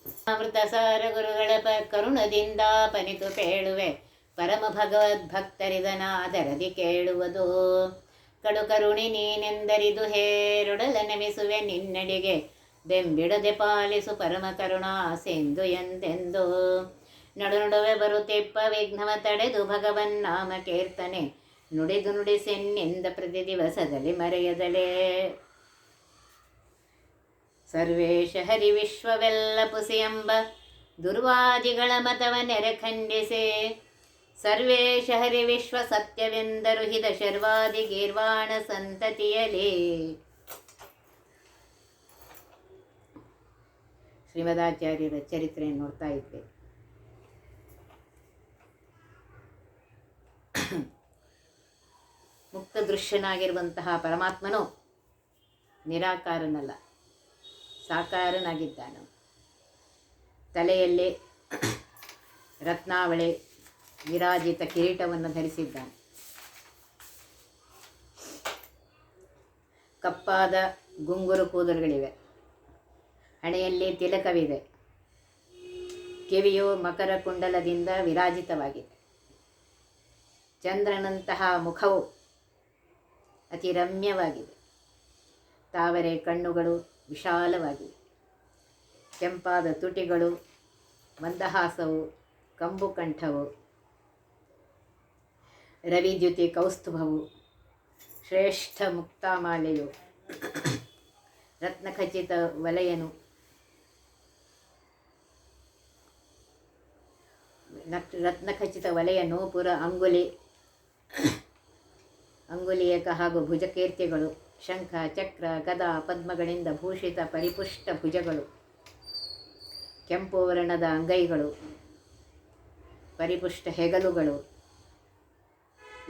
ಅಮೃತ ಸಾರ ಗುರುಗಳ ಕರುಣದಿಂದ ಪನಿತು ಪೇಳುವೆ ಪರಮ ಭಗವದ್ಭಕ್ತರಿದನಾದರದಿ ಕೇಳುವುದು. ಕಡು ಕರುಣಿ ನೀನೆಂದರಿದು ಹೇರೊಡಲ ನಮಿಸುವೆ ನಿನ್ನಡಿಗೆ ಬೆಂಬಿಡದೆ ಪಾಲಿಸು ಪರಮ ಕರುಣಾ ಸಿಂಧು ಎಂದೆಂದು. ನಡು ನಡುವೆ ಬರುತ್ತಿಪ್ಪ ವಿಘ್ನವ ತಡೆದು ಭಗವನ್ ನಾಮ ಕೀರ್ತನೆ ನುಡಿದು ನುಡಿಸೆನ್ನಿಂದ ಪ್ರತಿ ದಿವಸದಲ್ಲಿ ಮರೆಯದಲೇ. ಸರ್ವೇಶ ಹರಿ ವಿಶ್ವವೆಲ್ಲ ಪುಸಿ ಎಂಬ ದುರ್ವಾದಿಗಳ ಮತವ ನೆರೆ ಖಂಡಿಸೆ. ಸರ್ವೇಶ ಹರಿ ವಿಶ್ವ ಸತ್ಯವೆಂದರು ಹಿದ ಶರ್ವಾದಿ ಗೀರ್ವಾಣ ಸಂತತಿಯಲೇ. ಶ್ರೀಮದಾಚಾರ್ಯರ ಚರಿತ್ರೆಯನ್ನು ನೋಡ್ತಾ ಇದ್ದೆ. ಮುಕ್ತ ದೃಶ್ಯನಾಗಿರುವಂತಹ ಪರಮಾತ್ಮನು ನಿರಾಕಾರನಲ್ಲ, ಸಾಕಾರನಾಗಿದ್ದಾನೆ. ತಲೆಯಲ್ಲಿ ರತ್ನಾವಳಿ ವಿರಾಜಿತ ಕಿರೀಟವನ್ನು ಧರಿಸಿದ್ದಾನೆ. ಕಪ್ಪಾದ ಗುಂಗುರು ಕೂದಲುಗಳಿವೆ. ಹಣೆಯಲ್ಲಿ ತಿಲಕವಿದೆ. ಕಿವಿಯು ಮಕರ ಕುಂಡಲದಿಂದ ವಿರಾಜಿತವಾಗಿದೆ. ಚಂದ್ರನಂತಹ ಮುಖವು ಅತಿ ರಮ್ಯವಾಗಿದೆ. ತಾವರೆ ಕಣ್ಣುಗಳು ವಿಶಾಲವಾಗಿವೆ. ಕೆಂಪಾದ ತುಟಿಗಳು, ಮಂದಹಾಸವು, ಕಂಬು ಕಂಠವು, ರವಿದ್ಯುತಿ ಕೌಸ್ತುಭವು, ಶ್ರೇಷ್ಠ ಮುಕ್ತಾಮಾಲೆಯು, ರತ್ನಖಚಿತ ವಲಯನು, ರತ್ನಖಚಿತ ವಲಯ ನೂಪುರ ಅಂಗುಲಿಯಕ ಹಾಗೂ ಭುಜಕೀರ್ತಿಗಳು, ಶಂಖ ಚಕ್ರ ಗದಾ ಪದ್ಮಗಳಿಂದ ಭೂಷಿತ ಪರಿಪುಷ್ಟ ಭುಜಗಳು, ಕೆಂಪು ವರ್ಣದ ಅಂಗೈಗಳು, ಪರಿಪುಷ್ಟ ಹೆಗಲುಗಳು,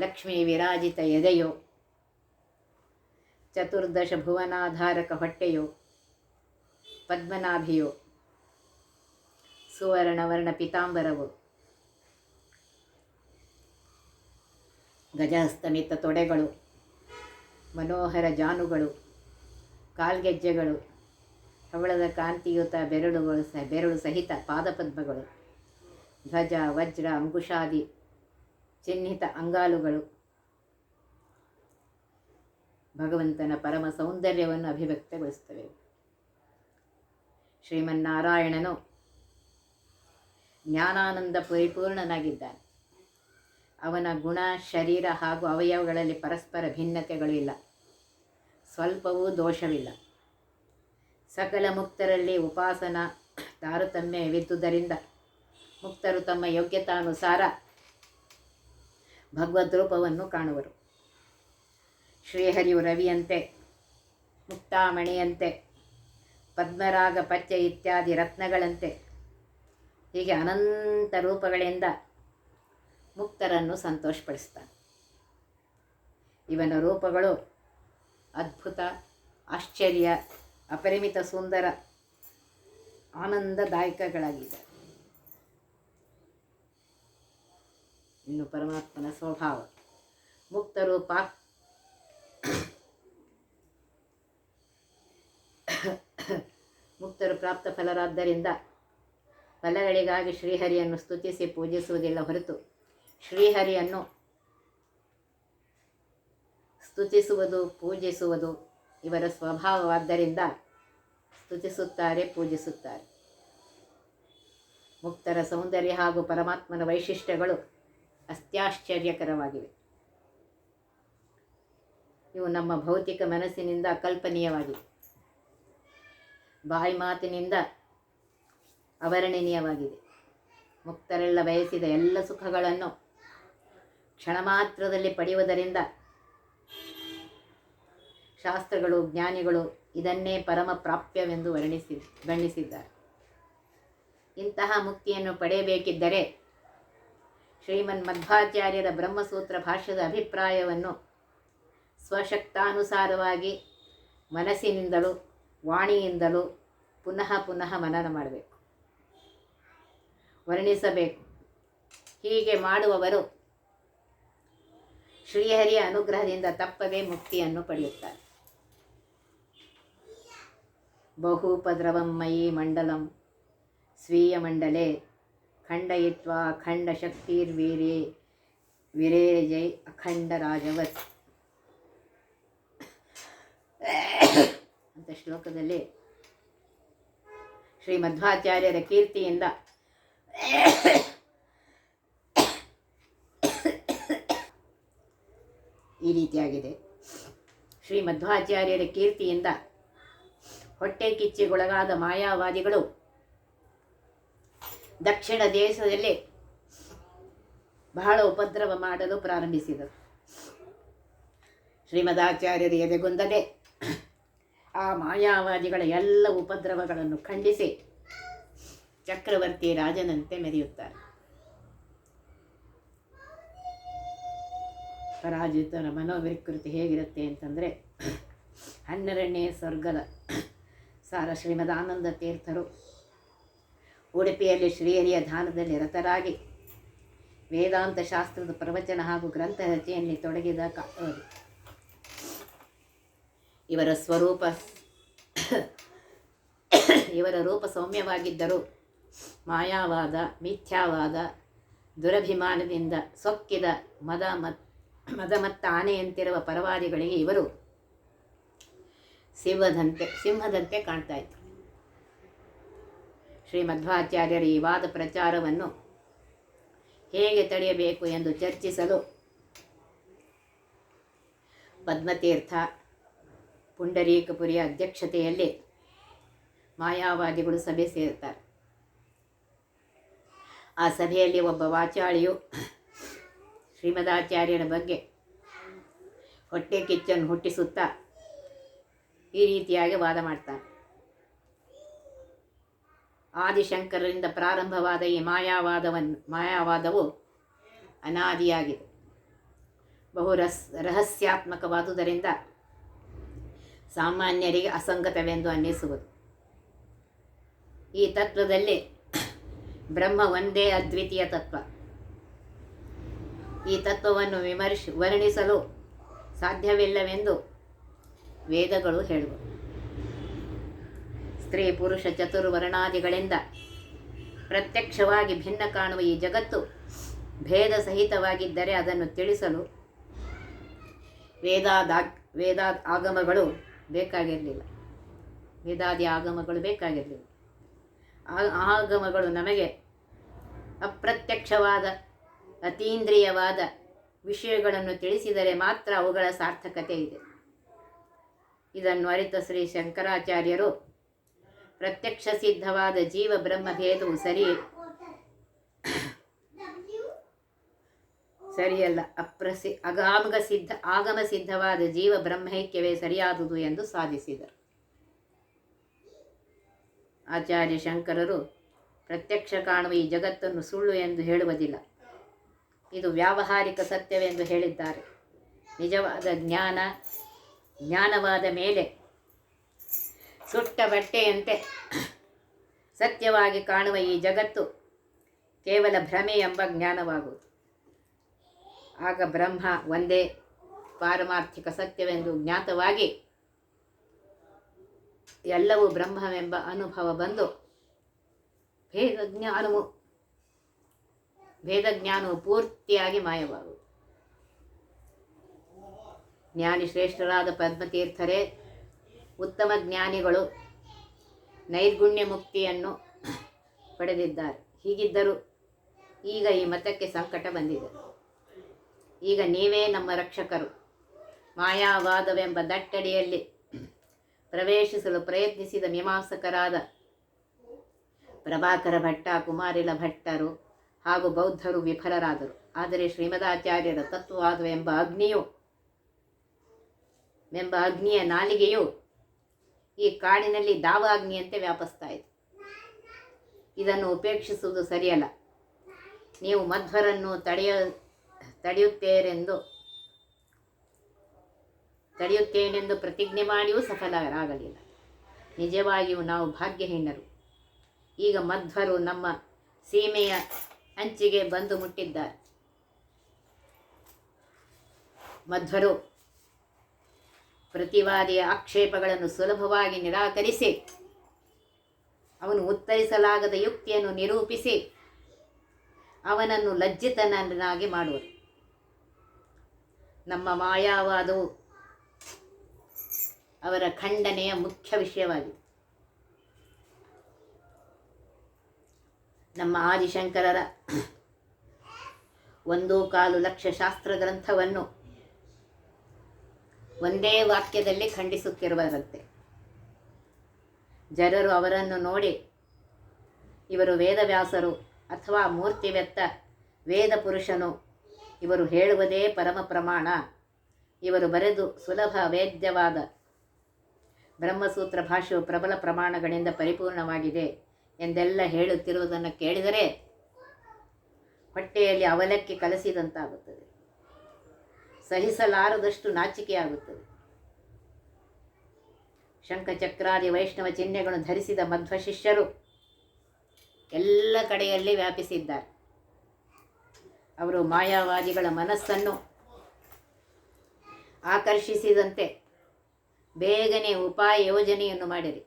ಲಕ್ಷ್ಮೀ ವಿರಾಜಿತ ಎದೆಯು, ಚತುರ್ದಶ ಭುವನಾಧಾರಕ ಹೊಟ್ಟೆಯು, ಪದ್ಮನಾಭಿಯು, ಸುವರ್ಣವರ್ಣ ಪಿತಾಂಬರವು, ಗಜಹಸ್ತಮಿತ ತೊಡೆಗಳು, ಮನೋಹರ ಜಾನುಗಳು, ಕಾಲ್ಗೆಜ್ಜೆಗಳು, ಹವಳದ ಕಾಂತಿಯುತ ಬೆರಳು ಸಹಿತ ಪಾದಪದ್ಮಗಳು, ಧ್ವಜ ವಜ್ರ ಅಂಕುಶಾದಿ ಚಿಹ್ನಿತ ಅಂಗಾಲುಗಳು ಭಗವಂತನ ಪರಮ ಸೌಂದರ್ಯವನ್ನು ಅಭಿವ್ಯಕ್ತಗೊಳಿಸುತ್ತವೆ. ಶ್ರೀಮನ್ನಾರಾಯಣನು ಜ್ಞಾನಾನಂದ ಪರಿಪೂರ್ಣನಾಗಿದ್ದಾನೆ. ಅವನ ಗುಣ, ಶರೀರ ಹಾಗೂ ಅವಯವಗಳಲ್ಲಿ ಪರಸ್ಪರ ಭಿನ್ನತೆಗಳು ಇಲ್ಲ. ಸ್ವಲ್ಪವೂ ದೋಷವಿಲ್ಲ. ಸಕಲ ಮುಕ್ತರಲ್ಲಿ ಉಪಾಸನಾ ತಾರತಮ್ಯವಿದ್ದುದರಿಂದ ಮುಕ್ತರು ತಮ್ಮ ಯೋಗ್ಯತಾನುಸಾರ ಭಗವದ್ರೂಪವನ್ನು ಕಾಣುವರು. ಶ್ರೀಹರಿಯು ರವಿಯಂತೆ, ಮುಕ್ತಾಮಣಿಯಂತೆ, ಪದ್ಮರಾಗ ಪಚ್ಚ ಇತ್ಯಾದಿ ರತ್ನಗಳಂತೆ ಹೀಗೆ ಅನಂತ ರೂಪಗಳಿಂದ ಮುಕ್ತರನ್ನು ಸಂತೋಷಪಡಿಸ್ತಾನೆ. ಇವನ ರೂಪಗಳು ಅದ್ಭುತ, ಆಶ್ಚರ್ಯ, ಅಪರಿಮಿತ ಸುಂದರ, ಆನಂದದಾಯಕಗಳಾಗಿದೆ. ಇನ್ನು ಪರಮಾತ್ಮನ ಸ್ವಭಾವ. ಮುಕ್ತರು ಮುಕ್ತರು ಪ್ರಾಪ್ತ ಫಲರಾದ್ದರಿಂದ ಫಲಗಳಿಗಾಗಿ ಶ್ರೀಹರಿಯನ್ನು ಸ್ತುತಿಸಿ ಪೂಜಿಸುವುದಿಲ್ಲ ಹೊರತು ಶ್ರೀಹರಿಯನ್ನು ಸ್ತುತಿಸುವುದು, ಪೂಜಿಸುವುದು ಇವರ ಸ್ವಭಾವವಾದ್ದರಿಂದ ಸ್ತುತಿಸುತ್ತಾರೆ, ಪೂಜಿಸುತ್ತಾರೆ. ಮುಕ್ತರ ಸೌಂದರ್ಯ ಹಾಗೂ ಪರಮಾತ್ಮನ ವೈಶಿಷ್ಟ್ಯಗಳು ಅತ್ಯಾಶ್ಚರ್ಯಕರವಾಗಿವೆ. ಇವು ನಮ್ಮ ಭೌತಿಕ ಮನಸ್ಸಿನಿಂದ ಅಕಲ್ಪನೀಯವಾಗಿವೆ. ಬಾಯಿ ಮಾತಿನಿಂದ ಅವರ್ಣನೀಯವಾಗಿದೆ. ಮುಕ್ತರೆಲ್ಲ ಬಯಸಿದ ಎಲ್ಲ ಸುಖಗಳನ್ನು ಕ್ಷಣ ಮಾತ್ರದಲ್ಲಿ ಪಡೆಯುವುದರಿಂದ ಶಾಸ್ತ್ರಗಳು, ಜ್ಞಾನಿಗಳು ಇದನ್ನೇ ಪರಮ ಪ್ರಾಪ್ಯವೆಂದು ಬಣ್ಣಿಸಿದ್ದಾರೆ. ಇಂತಹ ಮುಕ್ತಿಯನ್ನು ಪಡೆಯಬೇಕಿದ್ದರೆ ಶ್ರೀಮನ್ ಮಧ್ವಾಚಾರ್ಯರ ಬ್ರಹ್ಮಸೂತ್ರ ಭಾಷ್ಯದ ಅಭಿಪ್ರಾಯವನ್ನು ಸ್ವಶಕ್ತಾನುಸಾರವಾಗಿ ಮನಸ್ಸಿನಿಂದಲೂ ವಾಣಿಯಿಂದಲೂ ಪುನಃ ಪುನಃ ಮನನ ಮಾಡಬೇಕು, ವರ್ಣಿಸಬೇಕು. ಹೀಗೆ ಮಾಡುವವರು ಶ್ರೀಹರಿಯ ಅನುಗ್ರಹದಿಂದ ತಪ್ಪದೇ ಮುಕ್ತಿಯನ್ನು ಪಡೆಯುತ್ತಾರೆ. ಬಹುಪದ್ರವಂ ಮಯಿ ಮಂಡಲಂ ಸ್ವೀಯ ಮಂಡಲೆ ಖಂಡಯಿತ್ವಾ ಅಖಂಡ ಶಕ್ತಿರ್ವೀರೇ ವಿರೇಜೈ ಅಖಂಡ ರಾಜವತ್ ಅಂತ ಶ್ಲೋಕದಲ್ಲಿ ಶ್ರೀ ಮಧ್ವಾಚಾರ್ಯರ ಕೀರ್ತಿಯಿಂದ ಈ ರೀತಿಯಾಗಿದೆ. ಶ್ರೀ ಮಧ್ವಾಚಾರ್ಯರ ಕೀರ್ತಿಯಿಂದ ಹೊಟ್ಟೆ ಕಿಚ್ಚಿಗೊಳಗಾದ ಮಾಯಾವಾದಿಗಳು ದಕ್ಷಿಣ ದೇಶದಲ್ಲಿ ಬಹಳ ಉಪದ್ರವ ಮಾಡಲು ಪ್ರಾರಂಭಿಸಿದರು. ಶ್ರೀಮದಾಚಾರ್ಯರು ಎದೆಗುಂದದೆ ಆ ಮಾಯಾವಾದಿಗಳ ಎಲ್ಲ ಉಪದ್ರವಗಳನ್ನು ಖಂಡಿಸಿ ಚಕ್ರವರ್ತಿ ರಾಜನಂತೆ ಮೆರೆಯುತ್ತಾರೆ. ಪರಾಜಿತರ ಮನೋವಿಕೃತಿ ಹೇಗಿರುತ್ತೆ ಅಂತಂದರೆ, 12ನೇ ಸರ್ಗದ ಸಾರ ಶ್ರೀಮದಾನಂದ ತೀರ್ಥರು ಉಡುಪಿಯಲ್ಲಿ ಶ್ರೀಹರಿಯ ಧಾನದಲ್ಲಿ ರತರಾಗಿ ವೇದಾಂತ ಶಾಸ್ತ್ರದ ಪ್ರವಚನ ಹಾಗೂ ಗ್ರಂಥ ರಚನೆಯಲ್ಲಿ ತೊಡಗಿದ ಇವರ ರೂಪ ಸೌಮ್ಯವಾಗಿದ್ದರೂ ಮಾಯಾವಾದ, ಮಿಥ್ಯಾವಾದ, ದುರಭಿಮಾನದಿಂದ ಸೊಕ್ಕಿದ ಮದಮತ್ತ ಆನೆಯಂತಿರುವ ಪರವಾದಿಗಳಿಗೆ ಇವರು ಸಿಂಹದಂತೆ ಕಾಣ್ತಾ ಇದ್ರು. ಶ್ರೀ ಮಧ್ವಾಚಾರ್ಯರ ಈ ವಾದ ಪ್ರಚಾರವನ್ನು ಹೇಗೆ ತಡೆಯಬೇಕು ಎಂದು ಚರ್ಚಿಸಲು ಪದ್ಮತೀರ್ಥ ಪುಂಡರೀಕಪುರಿಯ ಅಧ್ಯಕ್ಷತೆಯಲ್ಲಿ ಮಾಯಾವಾದಿಗಳು ಸಭೆ ಸೇರುತ್ತಾರೆ. ಆ ಸಭೆಯಲ್ಲಿ ಒಬ್ಬ ವಾಚಾಳಿಯು ಶ್ರೀಮದಾಚಾರ್ಯರ ಬಗ್ಗೆ ಹೊಟ್ಟೆ ಕಿಚ್ಚನ್ನು ಹುಟ್ಟಿಸುತ್ತಾ ಈ ರೀತಿಯಾಗಿ ವಾದ ಮಾಡ್ತಾನೆ. ಆದಿಶಂಕರರಿಂದ ಪ್ರಾರಂಭವಾದ ಈ ಮಾಯಾವಾದವು ಅನಾದಿಯಾಗಿದೆ. ಬಹು ರಹಸ್ಯಾತ್ಮಕವಾದುದರಿಂದ ಸಾಮಾನ್ಯರಿಗೆ ಅಸಂಗತವೆಂದು ಅನ್ನಿಸುವುದು. ಈ ತತ್ವದಲ್ಲಿ ಬ್ರಹ್ಮ ಒಂದೇ ಅದ್ವಿತೀಯ ತತ್ವ. ಈ ತತ್ವವನ್ನು ವರ್ಣಿಸಲು ಸಾಧ್ಯವಿಲ್ಲವೆಂದು ವೇದಗಳು ಹೇಳುವು. ಸ್ತ್ರೀ ಪುರುಷ ಚತುರ್ವರ್ಣಾದಿಗಳಿಂದ ಪ್ರತ್ಯಕ್ಷವಾಗಿ ಭಿನ್ನ ಕಾಣುವ ಈ ಜಗತ್ತು ಭೇದ ಸಹಿತವಾಗಿದ್ದರೆ ಅದನ್ನು ತಿಳಿಸಲು ವೇದಾದಿ ಆಗಮಗಳು ಬೇಕಾಗಿರಲಿಲ್ಲ. ಆಗಮಗಳು ನಮಗೆ ಅಪ್ರತ್ಯಕ್ಷವಾದ ಅತೀಂದ್ರಿಯವಾದ ವಿಷಯಗಳನ್ನು ತಿಳಿಸಿದರೆ ಮಾತ್ರ ಅವುಗಳ ಸಾರ್ಥಕತೆ ಇದೆ. ಇದನ್ನು ಅರಿತ ಶ್ರೀ ಶಂಕರಾಚಾರ್ಯರು ಪ್ರತ್ಯಕ್ಷ ಸಿದ್ಧವಾದ ಜೀವ ಬ್ರಹ್ಮ ಭೇದವು ಸರಿಯಲ್ಲ, ಆಗಮ ಸಿದ್ಧವಾದ ಜೀವ ಬ್ರಹ್ಮೈಕ್ಯವೇ ಸರಿಯಾದುದು ಎಂದು ಸಾಧಿಸಿದರು. ಆಚಾರ್ಯ ಶಂಕರರು ಪ್ರತ್ಯಕ್ಷ ಕಾಣುವ ಈ ಜಗತ್ತನ್ನು ಸುಳ್ಳು ಎಂದು ಹೇಳುವುದಿಲ್ಲ, ಇದು ವ್ಯಾವಹಾರಿಕ ಸತ್ಯವೆಂದು ಹೇಳಿದ್ದಾರೆ. ನಿಜವಾದ ಜ್ಞಾನವಾದ ಮೇಲೆ ಸುಟ್ಟ ಬಟ್ಟೆಯಂತೆ ಸತ್ಯವಾಗಿ ಕಾಣುವ ಈ ಜಗತ್ತು ಕೇವಲ ಭ್ರಮೆ ಎಂಬ ಜ್ಞಾನವಾಗುವುದು. ಆಗ ಬ್ರಹ್ಮ ಒಂದೇ ಪಾರಮಾರ್ಥಿಕ ಸತ್ಯವೆಂದು ಜ್ಞಾತವಾಗಿ ಎಲ್ಲವೂ ಬ್ರಹ್ಮವೆಂಬ ಅನುಭವ ಬಂದು ಭೇದಜ್ಞಾನವು ಪೂರ್ತಿಯಾಗಿ ಮಾಯವಾಗುವುದು. ಜ್ಞಾನಿ ಶ್ರೇಷ್ಠರಾದ ಪದ್ಮತೀರ್ಥರೇ ಉತ್ತಮ ಜ್ಞಾನಿಗಳು ನೈರ್ಗುಣ್ಯ ಮುಕ್ತಿಯನ್ನು ಪಡೆದಿದ್ದಾರೆ. ಹೀಗಿದ್ದರೂ ಈಗ ಈ ಮತಕ್ಕೆ ಸಂಕಟ ಬಂದಿದೆ. ಈಗ ನೀವೇ ನಮ್ಮ ರಕ್ಷಕರು. ಮಾಯಾವಾದವೆಂಬ ದಟ್ಟಡಿಯಲ್ಲಿ ಪ್ರವೇಶಿಸಲು ಪ್ರಯತ್ನಿಸಿದ ಮೀಮಾಂಸಕರಾದ ಪ್ರಭಾಕರ ಭಟ್ಟ, ಕುಮಾರಿಲ ಭಟ್ಟರು ಹಾಗೂ ಬೌದ್ಧರು ವಿಫಲರಾದರು. ಆದರೆ ಶ್ರೀಮದಾಚಾರ್ಯರ ತತ್ವವಾದವೆಂಬ ಅಗ್ನಿಯ ನಾಲಿಗೆಯು ಈ ಕಾಡಿನಲ್ಲಿ ದಾವಾಗ್ನಿಯಂತೆ ವ್ಯಾಪಿಸ್ತಾ ಇದೆ. ಇದನ್ನು ಉಪೇಕ್ಷಿಸುವುದು ಸರಿಯಲ್ಲ. ನೀವು ಮಧ್ವರನ್ನು ತಡೆಯುತ್ತೇನೆಂದು ಪ್ರತಿಜ್ಞೆ ಮಾಡಿಯೂ ಸಫಲರಾಗಲಿಲ್ಲ. ನಿಜವಾಗಿಯೂ ನಾವು ಭಾಗ್ಯಹೀನರು. ಈಗ ಮಧ್ವರು ನಮ್ಮ ಸೀಮೆಯ ಅಂಚಿಗೆ ಬಂದು ಮುಟ್ಟಿದ್ದಾರೆ. ಮಧ್ವರು ಪ್ರತಿವಾದಿಯ ಆಕ್ಷೇಪಗಳನ್ನು ಸುಲಭವಾಗಿ ನಿರಾಕರಿಸಿ ಅವನು ಉತ್ತರಿಸಲಾಗದ ಯುಕ್ತಿಯನ್ನು ನಿರೂಪಿಸಿ ಅವನನ್ನು ಲಜ್ಜಿತನನ್ನಾಗಿ ಮಾಡುವುದು. ನಮ್ಮ ಮಾಯಾವಾದವು ಅವರ ಖಂಡನೆಯ ಮುಖ್ಯ ವಿಷಯವಾಗಿದೆ. ನಮ್ಮ ಆದಿಶಂಕರರ 1.25 ಲಕ್ಷ ಶಾಸ್ತ್ರ ಗ್ರಂಥವನ್ನು ಒಂದೇ ವಾಕ್ಯದಲ್ಲಿ ಖಂಡಿಸುತ್ತಿರುವರಂತೆ. ಜನರು ಅವರನ್ನು ನೋಡಿ ಇವರು ವೇದವ್ಯಾಸರು ಅಥವಾ ಮೂರ್ತಿವೆತ್ತ ವೇದ ಪುರುಷನು, ಇವರು ಹೇಳುವುದೇ ಪರಮ ಪ್ರಮಾಣ, ಇವರು ಬರೆದು ಸುಲಭ ವೇದ್ಯವಾದ ಬ್ರಹ್ಮಸೂತ್ರ ಭಾಷ್ಯವು ಪ್ರಬಲ ಪ್ರಮಾಣಗಳಿಂದ ಪರಿಪೂರ್ಣವಾಗಿದೆ ಎಂದೆಲ್ಲ ಹೇಳುತ್ತಿರುವುದನ್ನು ಕೇಳಿದರೆ ಹೊಟ್ಟೆಯಲ್ಲಿ ಅವಲಕ್ಕಿ ಕಲಸಿದಂತಾಗುತ್ತದೆ. ಸಹಿಸಲಾರದಷ್ಟು ನಾಚಿಕೆಯಾಗುತ್ತದೆ. ಶಂಖಚಕ್ರಾದಿ ವೈಷ್ಣವ ಚಿಹ್ನೆಗಳನ್ನು ಧರಿಸಿದ ಮಧ್ವ ಶಿಷ್ಯರು ಎಲ್ಲ ಕಡೆಯಲ್ಲಿ ವ್ಯಾಪಿಸಿದ್ದಾರೆ. ಅವರು ಮಾಯಾವಾದಿಗಳ ಮನಸ್ಸನ್ನು ಆಕರ್ಷಿಸಿದಂತೆ ಬೇಗನೆ ಉಪಾಯ ಯೋಜನೆಯನ್ನು ಮಾಡಿರಿ.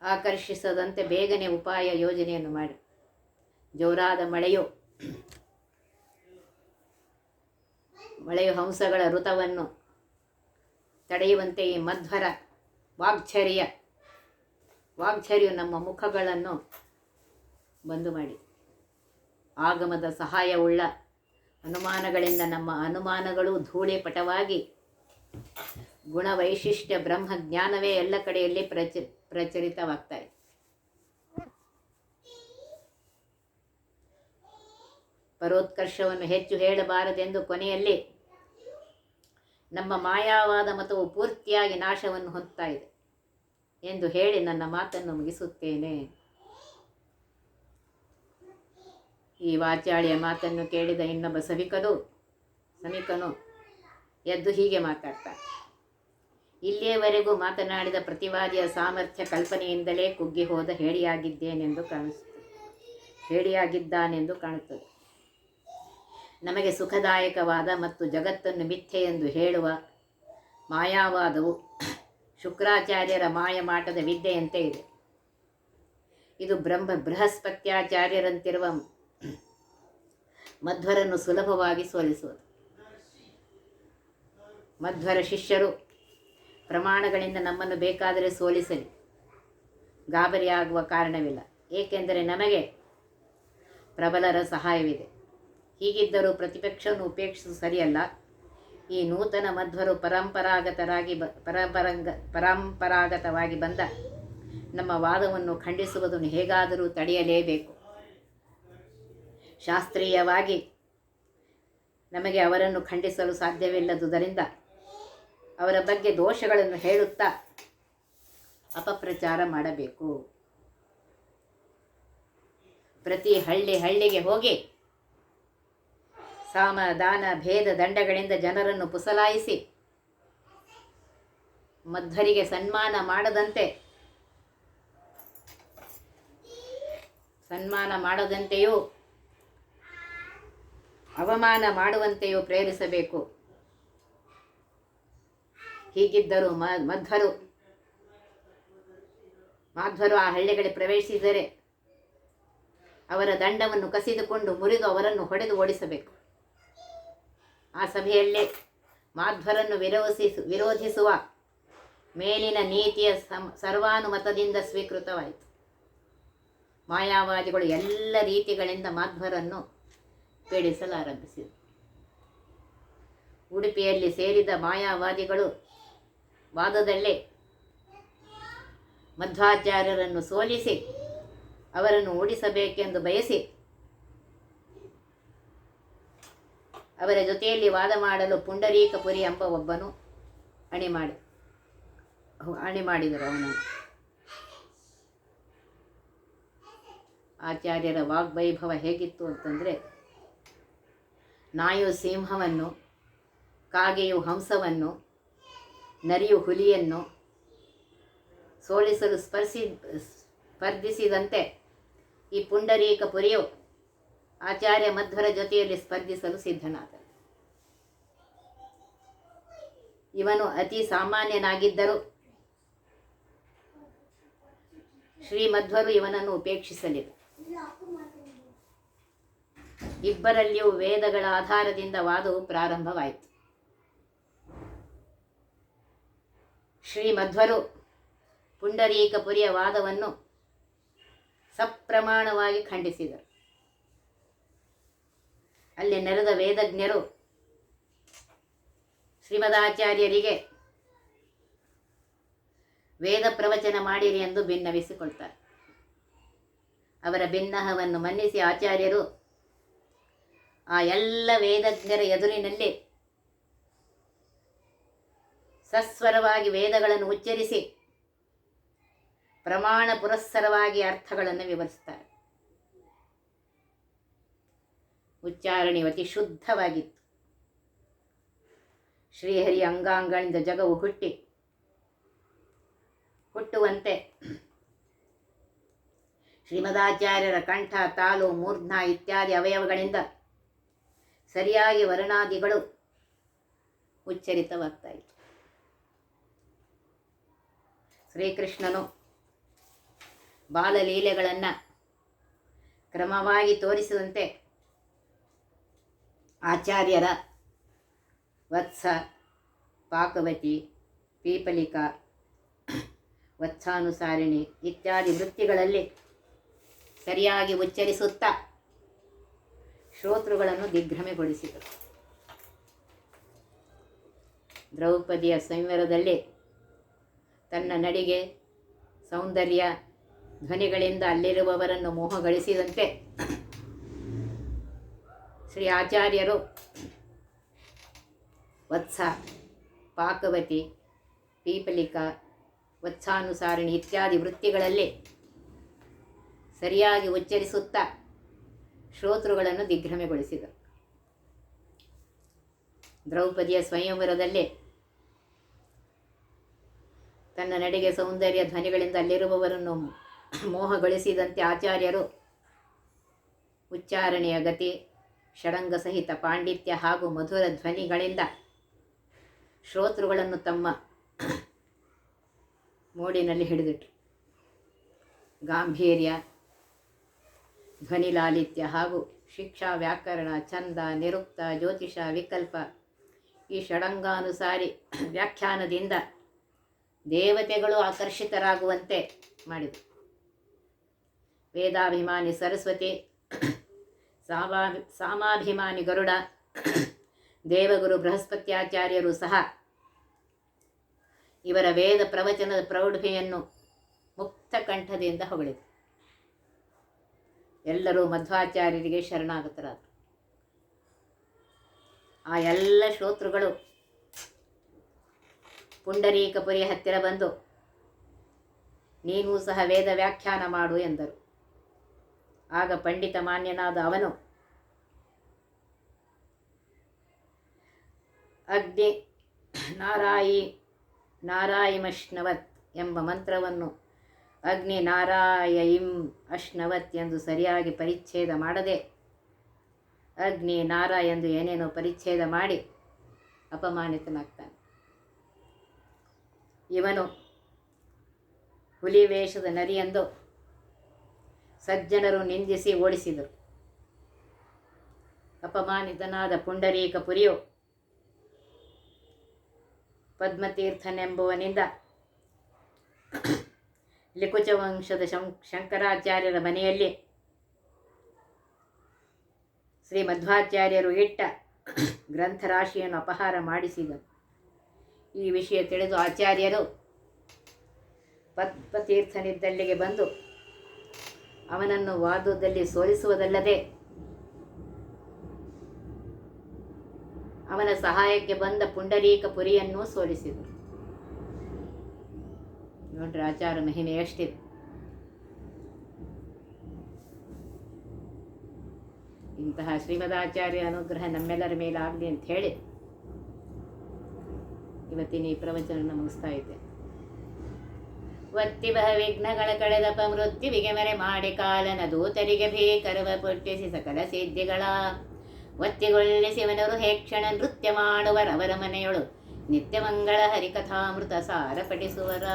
ಆಕರ್ಷಿಸದಂತೆ ಬೇಗನೆ ಉಪಾಯ ಯೋಜನೆಯನ್ನು ಮಾಡಿ ಜೋರಾದ ಮಳೆಯು ಹಂಸಗಳ ಋತವನ್ನು ತಡೆಯುವಂತೆ ಈ ಮಧ್ವರ ವಾಗ್ಝರಿಯು ನಮ್ಮ ಮುಖಗಳನ್ನು ಬಂದು ಮಾಡಿ ಆಗಮದ ಸಹಾಯವುಳ್ಳ ಅನುಮಾನಗಳಿಂದ ನಮ್ಮ ಅನುಮಾನಗಳು ಧೂಳಿಪಟವಾಗಿ ಗುಣವೈಶಿಷ್ಟ್ಯ ಬ್ರಹ್ಮಜ್ಞಾನವೇ ಎಲ್ಲ ಕಡೆಯಲ್ಲಿ ಪ್ರಚರಿತವಾಗ್ತಾ ಇದೆ. ಪರೋತ್ಕರ್ಷವನ್ನು ಹೆಚ್ಚು ಹೇಳಬಾರದೆಂದು ಕೊನೆಯಲ್ಲಿ ನಮ್ಮ ಮಾಯಾವಾದ ಮತವು ಪೂರ್ತಿಯಾಗಿ ನಾಶವನ್ನು ಹೊಂದುತ್ತಾ ಇದೆ ಎಂದು ಹೇಳಿ ನನ್ನ ಮಾತನ್ನು ಮುಗಿಸುತ್ತೇನೆ. ಈ ವಾಚಾಳಿಯ ಮಾತನ್ನು ಕೇಳಿದ ಇನ್ನೊಬ್ಬ ಸಮಿಕನು ಎದ್ದು ಹೀಗೆ ಮಾತಾಡ್ತಾನೆ. ಇಲ್ಲಿಯವರೆಗೂ ಮಾತನಾಡಿದ ಪ್ರತಿವಾದಿಯ ಸಾಮರ್ಥ್ಯ ಕಲ್ಪನೆಯಿಂದಲೇ ಕುಗ್ಗಿ ಹೋದ ಹೇಳಿಯಾಗಿದ್ದಾನೆಂದು ಕಾಣುತ್ತದೆ. ನಮಗೆ ಸುಖದಾಯಕವಾದ ಮತ್ತು ಜಗತ್ತನ್ನು ಮಿಥ್ಯೆ ಎಂದು ಹೇಳುವ ಮಾಯಾವಾದವು ಶುಕ್ರಾಚಾರ್ಯರ ಮಾಯಮಾಟದ ವಿದ್ಯೆಯಂತೆ ಇದೆ. ಇದು ಬೃಹಸ್ಪತ್ಯಾಚಾರ್ಯರಂತಿರುವ ಮಧ್ವರನ್ನು ಸುಲಭವಾಗಿ ಸೋಲಿಸುವುದು. ಮಧ್ವರ ಶಿಷ್ಯರು ಪ್ರಮಾಣಗಳಿಂದ ನಮ್ಮನ್ನು ಬೇಕಾದರೆ ಸೋಲಿಸಲಿ, ಗಾಬರಿಯಾಗುವ ಕಾರಣವಿಲ್ಲ. ಏಕೆಂದರೆ ನಮಗೆ ಪ್ರಬಲರ ಸಹಾಯವಿದೆ. ಹೀಗಿದ್ದರೂ ಪ್ರತಿಪಕ್ಷವನ್ನು ಉಪೇಕ್ಷಿಸುವುದು ಸರಿಯಲ್ಲ. ಈ ನೂತನ ಮಧ್ವರು ಪರಂಪರಾಗತವಾಗಿ ಬಂದ ನಮ್ಮ ವಾದವನ್ನು ಖಂಡಿಸುವುದನ್ನು ಹೇಗಾದರೂ ತಡೆಯಲೇಬೇಕು. ಶಾಸ್ತ್ರೀಯವಾಗಿ ನಮಗೆ ಅವರನ್ನು ಖಂಡಿಸಲು ಸಾಧ್ಯವಿಲ್ಲದುದರಿಂದ ಅವರ ಬಗ್ಗೆ ದೋಷಗಳನ್ನು ಹೇಳುತ್ತಾ ಅಪಪ್ರಚಾರ ಮಾಡಬೇಕು. ಪ್ರತಿ ಹಳ್ಳಿಗೆ ಹೋಗಿ ಸಾಮ ದಾನ ಭೇದ ದಂಡಗಳಿಂದ ಜನರನ್ನು ಪುಸಲಾಯಿಸಿ ಮಧ್ವರಿಗೆ ಸನ್ಮಾನ ಮಾಡದಂತೆಯೂ ಅವಮಾನ ಮಾಡುವಂತೆಯೂ ಪ್ರೇರಿಸಬೇಕು. ಹೀಗಿದ್ದರೂ ಮಾಧ್ವರು ಆ ಹಳ್ಳಿಗಳಿಗೆ ಪ್ರವೇಶಿಸಿದರೆ ಅವರ ದಂಡವನ್ನು ಕಸಿದುಕೊಂಡು ಮುರಿದು ಅವರನ್ನು ಹೊಡೆದು ಓಡಿಸಬೇಕು. ಆ ಸಭೆಯಲ್ಲೇ ಮಾಧ್ವರನ್ನು ವಿರೋಧಿಸುವ ಮೇಲಿನ ನೀತಿಯ ಸರ್ವಾನುಮತದಿಂದ ಸ್ವೀಕೃತವಾಯಿತು. ಮಾಯಾವಾದಿಗಳು ಎಲ್ಲ ರೀತಿಗಳಿಂದ ಮಾಧ್ವರನ್ನು ಪೀಡಿಸಲಾರಂಭಿಸಿದರು. ಉಡುಪಿಯಲ್ಲಿ ಸೇರಿದ ಮಾಯಾವಾದಿಗಳು ವಾದದಲ್ಲೇ ಮಧ್ವಾಚಾರ್ಯರನ್ನು ಸೋಲಿಸಿ ಅವರನ್ನು ಓಡಿಸಬೇಕೆಂದು ಬಯಸಿ ಅವರ ಜೊತೆಯಲ್ಲಿ ವಾದ ಮಾಡಲು ಪುಂಡರೀಕಪುರಿ ಎಂಬ ಒಬ್ಬನು ಅಣಿ ಮಾಡಿದರು. ಅವನನ್ನು ಆಚಾರ್ಯರ ವಾಗ್ವೈಭವ ಹೇಗಿತ್ತು ಅಂತಂದರೆ, ನಾಯು ಸಿಂಹವನ್ನು, ಕಾಗೆಯು ಹಂಸವನ್ನು, ನರಿಯು ಹುಲಿಯನ್ನು ಸೋಲಿಸಲು ಸ್ಪರ್ಧಿಸಿದಂತೆ ಈ ಪುಂಡರೀಕಪುರಿಯು ಆಚಾರ್ಯ ಮಧ್ವರ ಜೊತೆಯಲ್ಲಿ ಸ್ಪರ್ಧಿಸಲು ಸಿದ್ಧನಾದ. ಇವನು ಅತಿ ಸಾಮಾನ್ಯನಾಗಿದ್ದರೂ ಶ್ರೀಮಧ್ವರು ಇವನನ್ನು ಉಪೇಕ್ಷಿಸಲಿಲ್ಲ. ಇಬ್ಬರಲ್ಲಿಯೂ ವೇದಗಳ ಆಧಾರದಿಂದ ವಾದವು ಪ್ರಾರಂಭವಾಯಿತು. ಶ್ರೀಮಧ್ವರು ಪುಂಡರೀಕಪುರಿಯ ವಾದವನ್ನು ಸಪ್ರಮಾಣವಾಗಿ ಖಂಡಿಸಿದರು. ಅಲ್ಲಿ ನೆರೆದ ವೇದಜ್ಞರು ಶ್ರೀಮದಾಚಾರ್ಯರಿಗೆ ವೇದ ಪ್ರವಚನ ಮಾಡಿರಿ ಎಂದು ಭಿನ್ನವಿಸಿಕೊಳ್ತಾರೆ. ಅವರ ಭಿನ್ನಹವನ್ನು ಮನ್ನಿಸಿ ಆಚಾರ್ಯರು ಆ ಎಲ್ಲ ವೇದಜ್ಞರ ಎದುರಿನಲ್ಲಿ ಸಸ್ವರವಾಗಿ ವೇದಗಳನ್ನು ಉಚ್ಚರಿಸಿ ಪ್ರಮಾಣ ಪುರಸ್ಸರವಾಗಿ ಅರ್ಥಗಳನ್ನು ವಿವರಿಸುತ್ತಾರೆ. ಉಚ್ಚಾರಣೆ ಅತಿ ಶುದ್ಧವಾಗಿತ್ತು. ಶ್ರೀಹರಿ ಅಂಗಾಂಗಗಳಿಂದ ಜಗವು ಹುಟ್ಟುವಂತೆ ಶ್ರೀಮದಾಚಾರ್ಯರ ಕಂಠ, ತಾಲು, ಮೂರ್ಧ್ನ ಇತ್ಯಾದಿ ಅವಯವಗಳಿಂದ ಸರಿಯಾಗಿ ವರ್ಣಾದಿಗಳು ಉಚ್ಚರಿತವಾಗ್ತಾ ಇತ್ತು. ಶ್ರೀಕೃಷ್ಣನು ಬಾಲಲೀಲೆಗಳನ್ನು ಕ್ರಮವಾಗಿ ತೋರಿಸಿದಂತೆ ಆಚಾರ್ಯರ ವತ್ಸ, ಪಾಕವತಿ, ಪೀಪಲಿಕ, ವತ್ಸಾನುಸಾರಿಣಿ ಇತ್ಯಾದಿ ವೃತ್ತಿಗಳಲ್ಲಿ ಸರಿಯಾಗಿ ಉಚ್ಚರಿಸುತ್ತಾ ಶ್ರೋತೃಗಳನ್ನು ದಿಗ್ಭ್ರಮೆಗೊಳಿಸಿದರು. ದ್ರೌಪದಿಯ ಸಂವರದಲ್ಲಿ ತನ್ನ ನಡಿಗೆ, ಸೌಂದರ್ಯ, ಧ್ವನಿಗಳಿಂದ ಅಲ್ಲಿರುವವರನ್ನು ಮೋಹಗೊಳಿಸಿದಂತೆ ಶ್ರೀ ಆಚಾರ್ಯರು ವತ್ಸ, ಪಾಕವತಿ, ಪೀಪಲಿಕ, ವತ್ಸಾನುಸಾರಿಣಿ ಇತ್ಯಾದಿ ವೃತ್ತಿಗಳಲ್ಲಿ ಸರಿಯಾಗಿ ಉಚ್ಚರಿಸುತ್ತಾ ಶ್ರೋತೃಗಳನ್ನು ದಿಗ್ಭ್ರಮೆಗೊಳಿಸಿದರು. ದ್ರೌಪದಿಯ ಸ್ವಯಂವರದಲ್ಲಿ ತನ್ನ ನಡಿಗೆ, ಸೌಂದರ್ಯ, ಧ್ವನಿಗಳಿಂದ ಅಲ್ಲಿರುವವರನ್ನು ಮೋಹಗೊಳಿಸಿದಂತೆ ಆಚಾರ್ಯರು ಉಚ್ಚಾರಣೆಯ ಗತಿ, ಷಡಂಗ ಸಹಿತ ಪಾಂಡಿತ್ಯ ಹಾಗೂ ಮಧುರ ಧ್ವನಿಗಳಿಂದ ಶ್ರೋತೃಗಳನ್ನು ತಮ್ಮ ಮೋಡಿನಲ್ಲಿ ಹಿಡಿದಿಟ್ಟರು. ಗಾಂಭೀರ್ಯ, ಧ್ವನಿಲಾಲಿತ್ಯ ಹಾಗೂ ಶಿಕ್ಷಾ, ವ್ಯಾಕರಣ, ಛಂದ, ನಿರುಕ್ತ, ಜ್ಯೋತಿಷ, ವಿಕಲ್ಪ ಈ ಷಡಂಗಾನುಸಾರಿ ವ್ಯಾಖ್ಯಾನದಿಂದ ದೇವತೆಗಳು ಆಕರ್ಷಿತರಾಗುವಂತೆ ಮಾಡಿದರು. ವೇದಾಭಿಮಾನಿ ಸರಸ್ವತಿ, ಸಾಮಾಭಿಮಾನಿ ಗರುಡ, ದೇವಗುರು ಬೃಹಸ್ಪತ್ಯಾಚಾರ್ಯರು ಸಹ ಇವರ ವೇದ ಪ್ರವಚನದ ಪ್ರೌಢಿಮೆಯನ್ನು ಮುಕ್ತ ಕಂಠದಿಂದ ಹೊಗಳಿದರು. ಎಲ್ಲರೂ ಮಧ್ವಾಚಾರ್ಯರಿಗೆ ಶರಣಾಗತರಾದರು. ಆ ಎಲ್ಲ ಶ್ರೋತೃಗಳು ಪುಂಡರೀಕಪುರಿಯ ಹತ್ತಿರ ಬಂದು ನೀನೂ ಸಹ ವೇದ ವ್ಯಾಖ್ಯಾನ ಮಾಡು ಎಂದರು. ಆಗ ಪಂಡಿತ ಮಾನ್ಯನಾದ ಅವನು ಅಗ್ನಿ ನಾರಾಯಿಮಶ್ನವತ್ ಎಂಬ ಮಂತ್ರವನ್ನು ಅಗ್ನಿ ನಾರಾಯಯಿಂ ಅಶ್ನವತ್ ಎಂದು ಸರಿಯಾಗಿ ಪರಿಚ್ಛೇದ ಮಾಡದೆ ಅಗ್ನಿ ನಾರ ಎಂದು ಏನೇನೋ ಪರಿಚ್ಛೇದ ಮಾಡಿ ಅಪಮಾನಿತನಾಗ್ತಾನೆ. ಇವನು ಹುಲಿ ವೇಷದ ನರಿಯೆಂದು ಸಜ್ಜನರು ನಿಂದಿಸಿ ಓಡಿಸಿದರು. ಅಪಮಾನಿತನಾದ ಪುಂಡರೀಕಪುರಿಯು ಪದ್ಮತೀರ್ಥನೆಂಬುವನಿಂದ ಲಿಕುಚವಂಶದ ಶಂಕರಾಚಾರ್ಯರ ಮನೆಯಲ್ಲಿ ಶ್ರೀ ಮಧ್ವಾಚಾರ್ಯರು ಇಟ್ಟ ಗ್ರಂಥರಾಶಿಯನ್ನು ಅಪಹಾರ ಮಾಡಿಸಿದನು. ಈ ವಿಷಯ ತಿಳಿದು ಆಚಾರ್ಯರು ಪದ್ಮತೀರ್ಥನಿದ್ದಲ್ಲಿಗೆ ಬಂದು ಅವನನ್ನು ವಾದದಲ್ಲಿ ಸೋಲಿಸುವುದಲ್ಲದೆ ಅವನ ಸಹಾಯಕ್ಕೆ ಬಂದ ಪುಂಡರೀಕಪುರಿಯನ್ನೂ ಸೋಲಿಸಿದರು. ನೋಡ್ರಿ ಆಚಾರ ಮಹಿಮೆ ಎಷ್ಟಿದೆ. ಇಂತಹ ಶ್ರೀಮದಾಚಾರ್ಯ ಅನುಗ್ರಹ ನಮ್ಮೆಲ್ಲರ ಮೇಲಾಗಲಿ ಅಂತ ಹೇಳಿ ಇವತ್ತಿನ ಈ ಪ್ರವಚನ ಮುಗಿಸ್ತಾ ಇದ್ದೆ. ಒತ್ತಿಬಹ ವಿಘ್ನಗಳ ಕಳೆದಪ ಮೃತ್ಯುವಿಗೆ ಮರೆ ಮಾಡಿ ಕಾಲನ ದೂತರಿಗೆ ಭೀಕರವ ಪುಟ್ಟಿಸಿ ಸಕಲ ಸಿದ್ಧಿಗಳ ಒತ್ತಿಗೊಳ್ಳಿಸಿವನರು ಹೇಕ್ಷಣ ನೃತ್ಯ ಮಾಡುವರವರ ಮನೆಯೊಳು ನಿತ್ಯ ಮಂಗಳ ಹರಿಕಥಾಮೃತ ಸಾರ ಪಠಿಸುವರ.